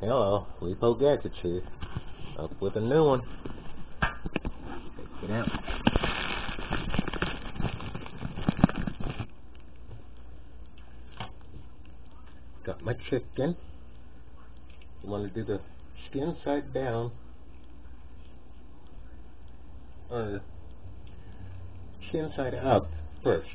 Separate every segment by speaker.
Speaker 1: Hello, Lipo Gadgets here. Up with a new one. Check it out. Got my chicken. You want to do the skin side down or skin side up first.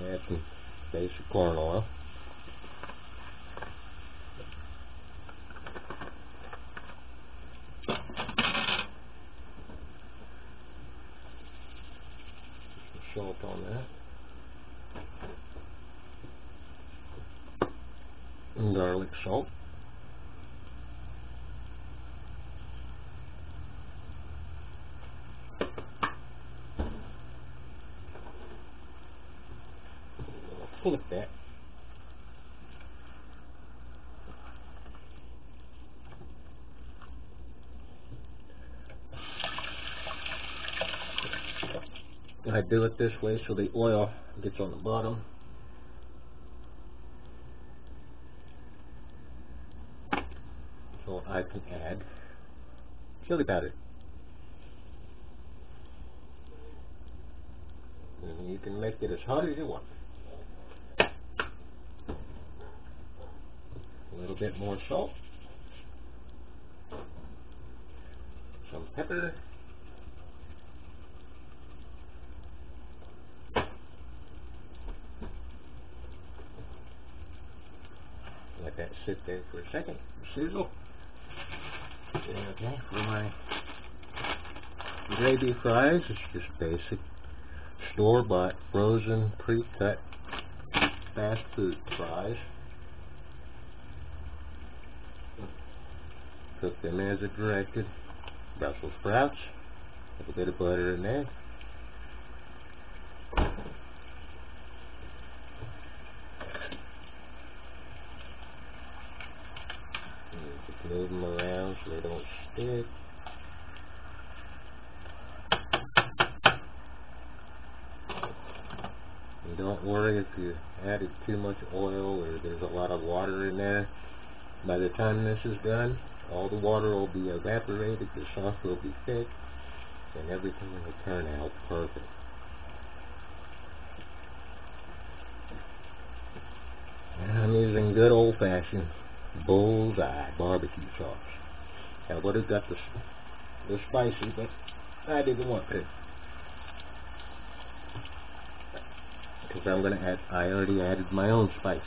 Speaker 1: Add some basic corn oil. Some salt on that. And garlic salt. Flip that. I do it this way so the oil gets on the bottom. So I can add chili powder. And you can make it as hot as you want. A little bit more salt. Some pepper. Let that sit there for a second. Sizzle. Okay, for my gravy fries, it's just basic store-bought, frozen, pre-cut fast food fries. Cook them as directed. Brussels sprouts, a little bit of butter in there. And just move them around so they don't stick. And don't worry if you added too much oil or there's a lot of water in there. By the time this is done, all the water will be evaporated, the sauce will be thick, and everything will turn out perfect. And I'm using good old-fashioned Bullseye barbecue sauce. I would have got the spicy, but I didn't want to. Because I'm going to add, I already added my own spices.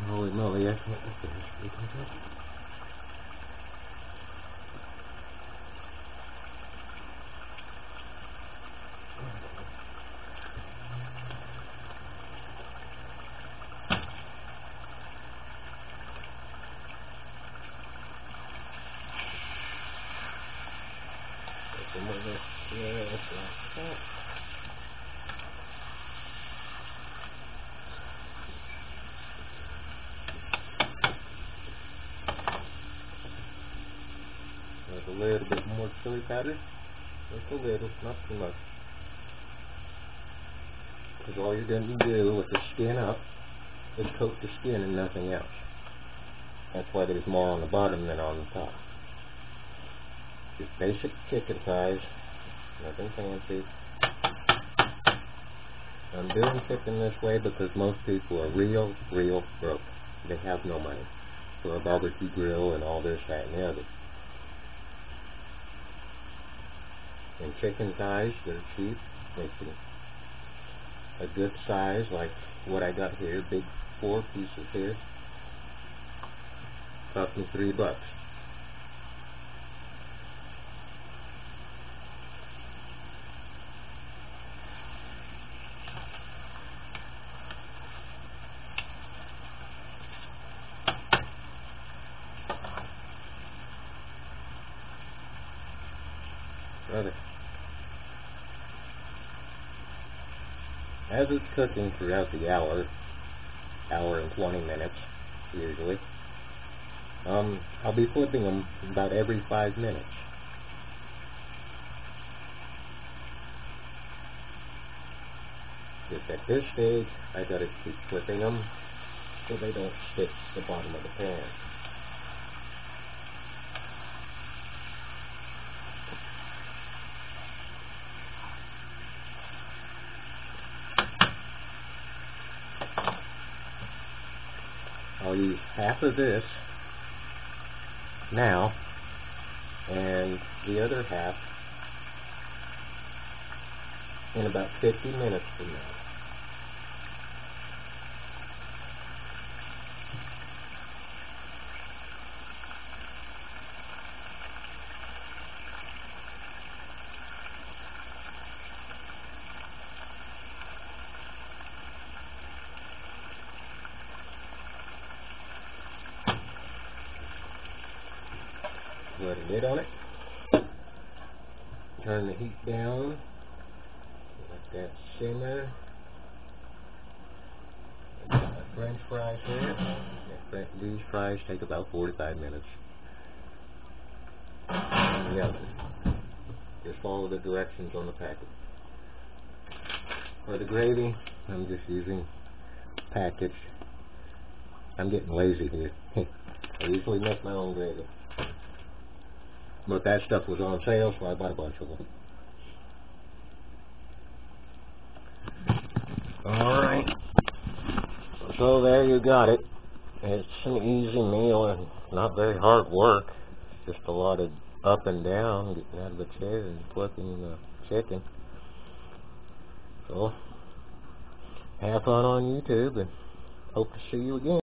Speaker 1: Holy moly, I can't look at this. Some of this, yes, like that. There's a little bit more chili powder. Just a little, not too much. Because all you're going to do with the skin up is coat the skin and nothing else. That's why there's more on the bottom than on the top. Just basic chicken thighs, nothing fancy. I'm doing chicken this way because most people are real broke. They have no money for a barbecue grill and all this, that, and the other. And chicken thighs, they're cheap. They can a good size, like what I got here, big 4 pieces here. Cost me $3. Brother. As it's cooking throughout the hour and 20 minutes, usually, I'll be flipping them about every 5 minutes. Just at this stage, I gotta keep flipping them so they don't stick to the bottom of the pan. I'll use half of this now, and the other half in about 50 minutes from now. Put a lid on it. Turn the heat down. Let that simmer. French fries here. These fries take about 4 to 5 minutes. In the oven. Just follow the directions on the packet. For the gravy, I'm just using packaged. I'm getting lazy here. I usually make my own gravy. But that stuff was on sale, so I bought a bunch of them. Alright. So there you got it. It's an easy meal and not very hard work. It's just a lot of up and down, getting out of the chair and flipping the chicken. So, have fun on YouTube and hope to see you again.